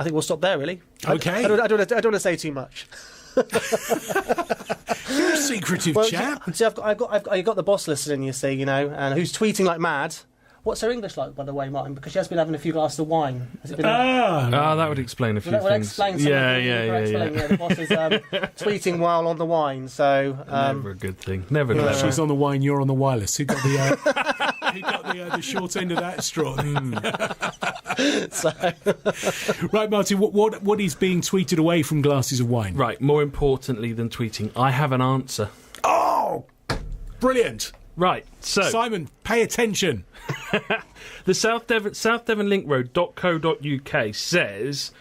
think we'll stop there. Really. Okay. I don't want to say too much. You're a secretive chap. See, I've got the boss listening. You see, and who's tweeting like mad. What's her English like, by the way, Martin? Because she has been having a few glasses of wine. Has it been? That would explain a few things. Explain some The boss is tweeting while on the wine, so never a good thing. Never. She's on the wine. You're on the wireless. Who got the short end of that straw? Right, Martin. What is being tweeted away from glasses of wine? Right. More importantly than tweeting, I have an answer. Oh, brilliant! Right, so Simon, pay attention. The South Devon Link Road.co.uk says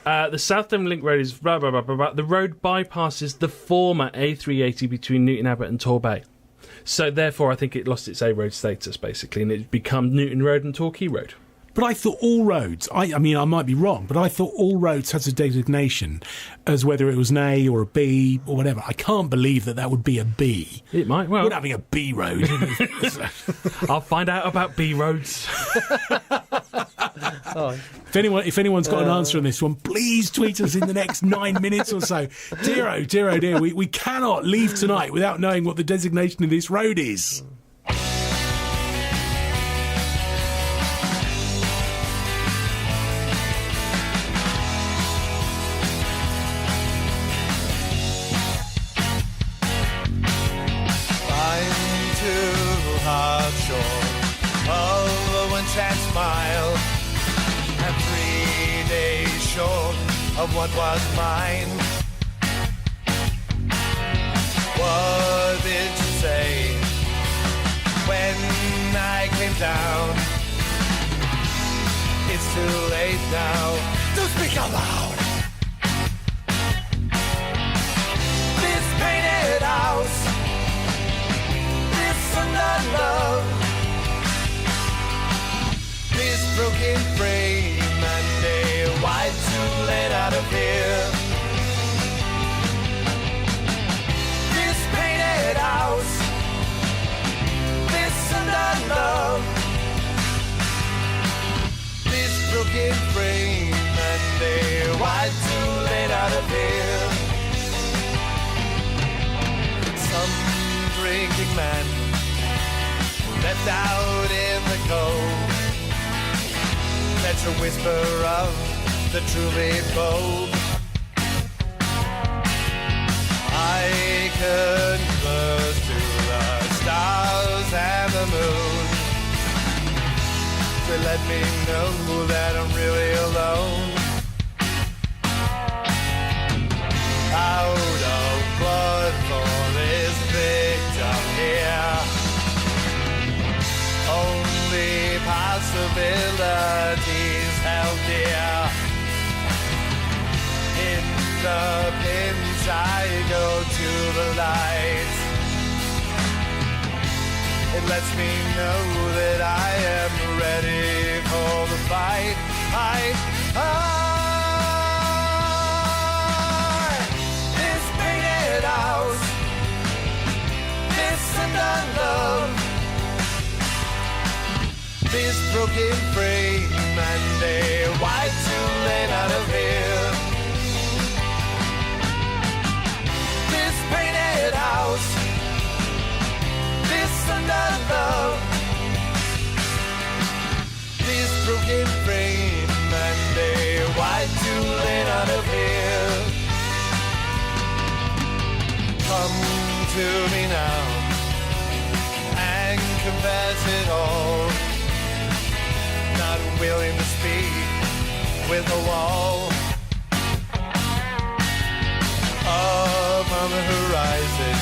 the South Devon Link Road is blah, blah, blah, blah, blah. The road bypasses the former A380 between Newton Abbot and Torbay. So therefore, I think it lost its A road status basically, and it's become Newton Road and Torquay Road. But I thought all roads, I mean, I might be wrong, but I thought all roads had a designation as whether it was an A or a B or whatever. I can't believe that would be a B. It might, well. We're not having a B road. I'll find out about B roads. If anyone's got an answer on this one, please tweet us in the next 9 minutes or so. Dear, oh dear, oh dear, we cannot leave tonight without knowing what the designation of this road is. Mile and 3 days short of what was mine. What did you say when I came down? It's too late now to speak out loud. This painted house, this undone love, this broken frame and a white tulip out of here. This painted house, this undone love, this broken frame and a white tulip out of here. Some drinking man left out in the cold. That's a whisper of the truly bold. I converse to the stars and the moon to let me know that I'm really alone. Out of blood for this victim here. Only possibilities held dear. In the pinch I go to the light. It lets me know that I am ready for the fight. This painted house, this undone love, this broken frame and a white tulip out of here. This painted house, this undone love, this broken frame and a white tulip out of here. Come to me now and confess it all. Not willing to speak with the wall. Up on the horizon,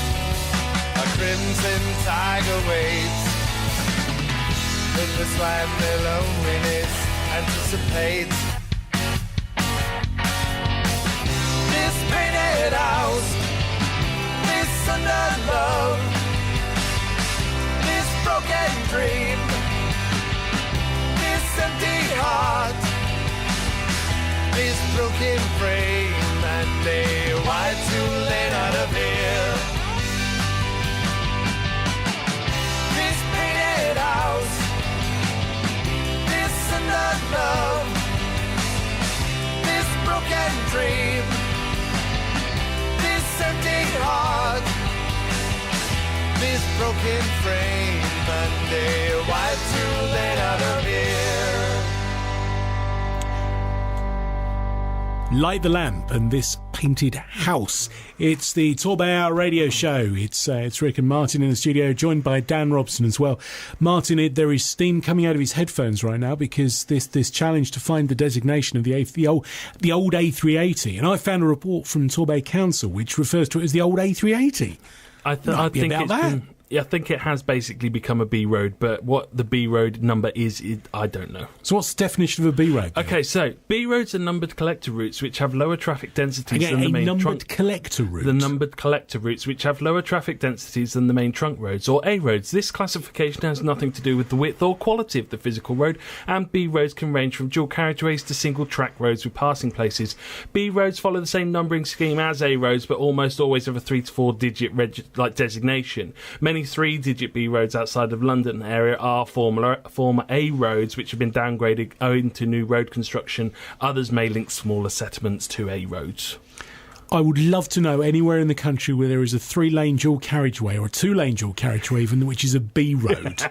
a crimson tiger waits. In this land their loneliness anticipates. This painted house, this undone love, this broken dream, this empty heart, this broken frame and a dream. This empty heart, this broken frame, Monday, why too late out of here? Light the lamp and this painted house. It's the TorbayHour radio show. It's Rick and Martin in the studio, joined by Dan Robson as well. Martin, there is steam coming out of his headphones right now because this challenge to find the designation of the old A380, and I found a report from Torbay Council which refers to it as the old A380. I think it has basically become a B road, but what the B road number is, I don't know. So what's the definition of a B road then? Okay, so B roads are numbered collector routes which have lower traffic densities than the main numbered collector route. The numbered collector routes which have lower traffic densities than the main trunk roads, or A roads. This classification has nothing to do with the width or quality of the physical road, and B roads can range from dual carriageways to single track roads with passing places. B roads follow the same numbering scheme as A roads, but almost always have a 3 to 4 digit designation. Many 3-digit B roads outside of London area are former A roads which have been downgraded owing to new road construction. Others may link smaller settlements to A roads. I would love to know anywhere in the country where there is a 3-lane dual carriageway or a 2-lane dual carriageway even which is a B road.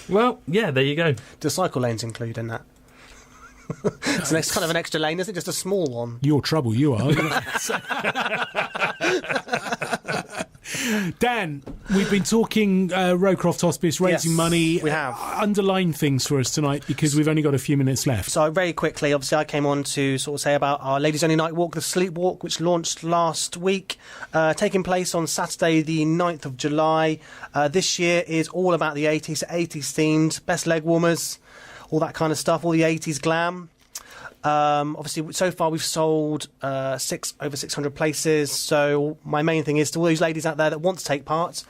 Well, yeah, there you go. Do cycle lanes include in that? So it's kind of an extra lane, isn't it? Just a small one. Your trouble, you are. Dan, we've been talking Rowcroft Hospice, raising money. We have. Underline things for us tonight because we've only got a few minutes left. So very quickly, obviously I came on to sort of say about our Ladies Only Night Walk, the Sleepwalk, which launched last week, taking place on Saturday the 9th of July. This year is all about the 80s, 80s themed, best leg warmers, all that kind of stuff, all the 80s glam. Obviously, so far we've sold over 600 places. So my main thing is to all those ladies out there that want to take part,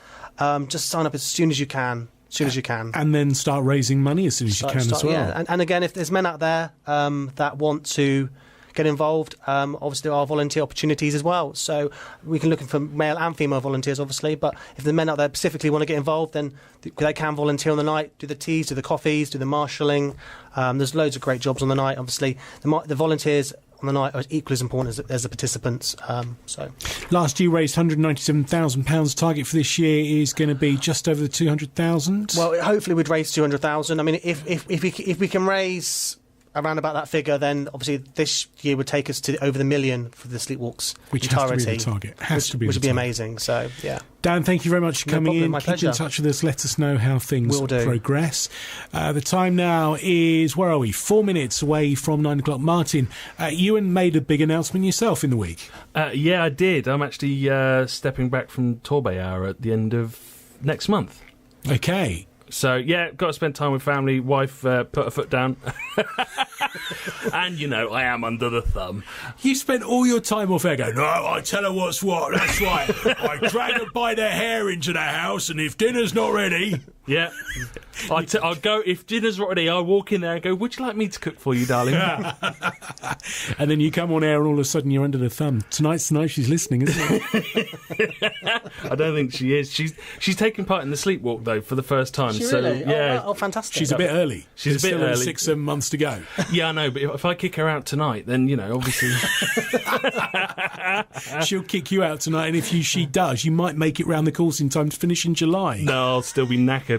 just sign up as soon as you can. And then start raising money as soon as you can as well. Yeah. And again, if there's men out there that want to get involved, obviously there are volunteer opportunities as well. So we can look for male and female volunteers, obviously. But if the men out there specifically want to get involved, then they can volunteer on the night, do the teas, do the coffees, do the marshalling. There's loads of great jobs on the night. Obviously, the volunteers on the night are equally as important as the participants. Last year raised £197,000. Target for this year is going to be just over the 200,000. Well, hopefully we'd raise 200,000. I mean, if we can raise around about that figure, then obviously this year would take us to over the million for the Sleepwalk's which entirety. Has to be the target. Which would be amazing. So, yeah. Dan, thank you very much for coming in. My Keep pleasure. in touch with us. Let us know how things progress. The time now is, where are we? 4 minutes away from 9 o'clock. Martin, you made a big announcement yourself in the week. Yeah, I did. I'm actually stepping back from TorbayHour at the end of next month. Okay. So, yeah, got to spend time with family. Wife put her foot down. And, I am under the thumb. You spent all your time off there going, no, I tell her what's what. That's right. I drag her by their hair into the house, and if dinner's not ready... Yeah. I'll go, if dinner's not ready, I'll walk in there and go, would you like me to cook for you, darling? And then you come on air and all of a sudden you're under the thumb. Tonight's the night she's listening, isn't it? I don't think she is. She's taking part in the Sleepwalk, though, for the first time. She so, really? Yeah. Oh, fantastic. She's a bit early. She's a bit still early. 6-7 months to go. Yeah, I know, but if I kick her out tonight, then, obviously... She'll kick you out tonight, and if she does, you might make it round the course in time to finish in July. No, I'll still be knackered.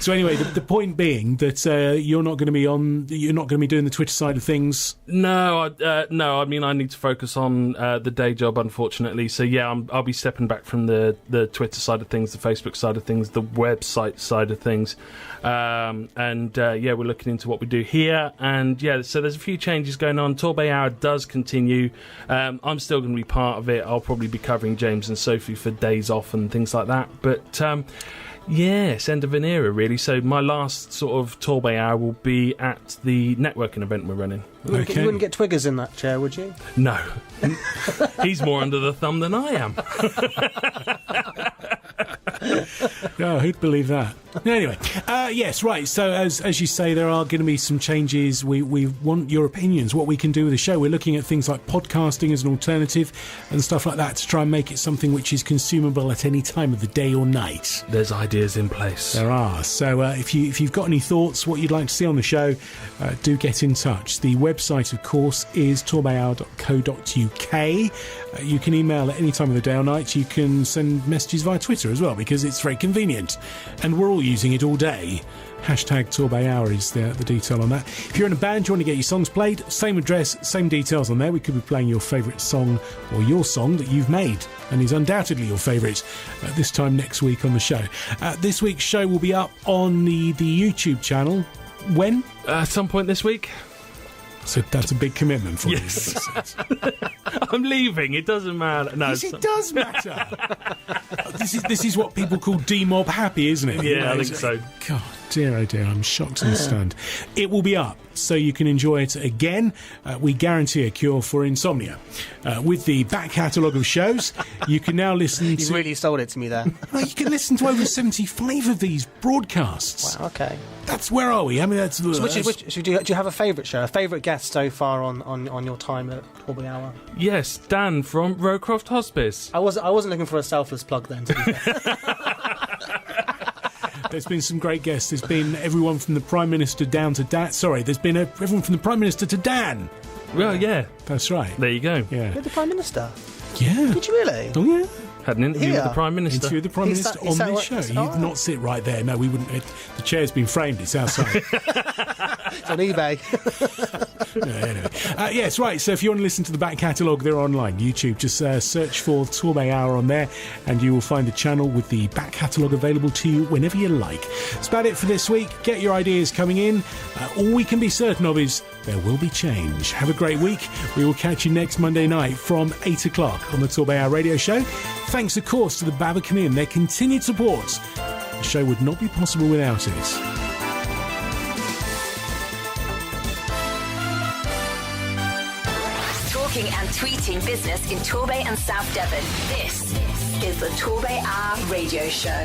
So anyway, the point being that you're not going to be doing the Twitter side of things. No. I mean, I need to focus on the day job, unfortunately. So yeah, I'll be stepping back from the Twitter side of things, the Facebook side of things, the website side of things, and we're looking into what we do here. And yeah, so there's a few changes going on. TorbayHour does continue. I'm still going to be part of it. I'll probably be covering James and Sophie for days off and things like that. But yes, end of an era, really. So my last sort of TorbayHour will be at the networking event we're running. You wouldn't get Twiggers in that chair, would you? No. He's more under the thumb than I am. Oh, who'd believe that? Anyway, yes, right. So as you say, there are going to be some changes. We want your opinions, what we can do with the show. We're looking at things like podcasting as an alternative and stuff like that to try and make it something which is consumable at any time of the day or night. There's ideas in place. There are. So if you've got any thoughts, what you'd like to see on the show, do get in touch. The website, of course, is torbayhour.co.uk. You can email at any time of the day or night. You can send messages via Twitter as well, because it's very convenient. And we're all using it all day. Hashtag TorbayHour is the detail on that. If you're in a band, you want to get your songs played, same address, same details on there. We could be playing your favourite song or your song that you've made and is undoubtedly your favourite this time next week on the show. This week's show will be up on the YouTube channel. When? At some point this week. So that's a big commitment for Yes. you. I'm leaving. It doesn't matter. No, Yes, it does matter. This is what people call demob happy, isn't it? Yeah, I think so. God, dear, oh dear, I'm shocked and stunned. It will be up, so you can enjoy it again. We guarantee a cure for insomnia. With the back catalogue of shows, you can now listen You to... really sold it to me there. Well, you can listen to over 75 of these broadcasts. Wow, okay. That's where are we? I mean, that's... So do you have a favourite show, a favourite guest so far on your time at Torbay Hour? Yes, Dan from Rowcroft Hospice. I wasn't looking for a selfless plug then, to be fair. There's been some great guests. There's been everyone from the Prime Minister down to Dan. Sorry, there's been everyone from the Prime Minister to Dan. Well, yeah. That's right. There you go. Yeah. You're the Prime Minister? Yeah. Did you really? Oh, yeah. Had an interview with the Prime Minister. Interview with the Prime Is Minister that- is on that this what- show. You'd not sit right there. No, we wouldn't. The chair's been framed. It's outside. It's on eBay. Anyway. Yes, right. So if you want to listen to the back catalogue, they're online. YouTube. Just search for Torbay Hour on there, and you will find the channel with the back catalogue available to you whenever you like. That's about it for this week. Get your ideas coming in. All we can be certain of is there will be change. Have a great week. We will catch you next Monday night from 8 o'clock on the Torbay Hour radio show. Thanks, of course, to the Babbacombe Inn. Their continued support. The show would not be possible without it. Talking and tweeting business in Torbay and South Devon. This is the Torbay Hour Radio Show.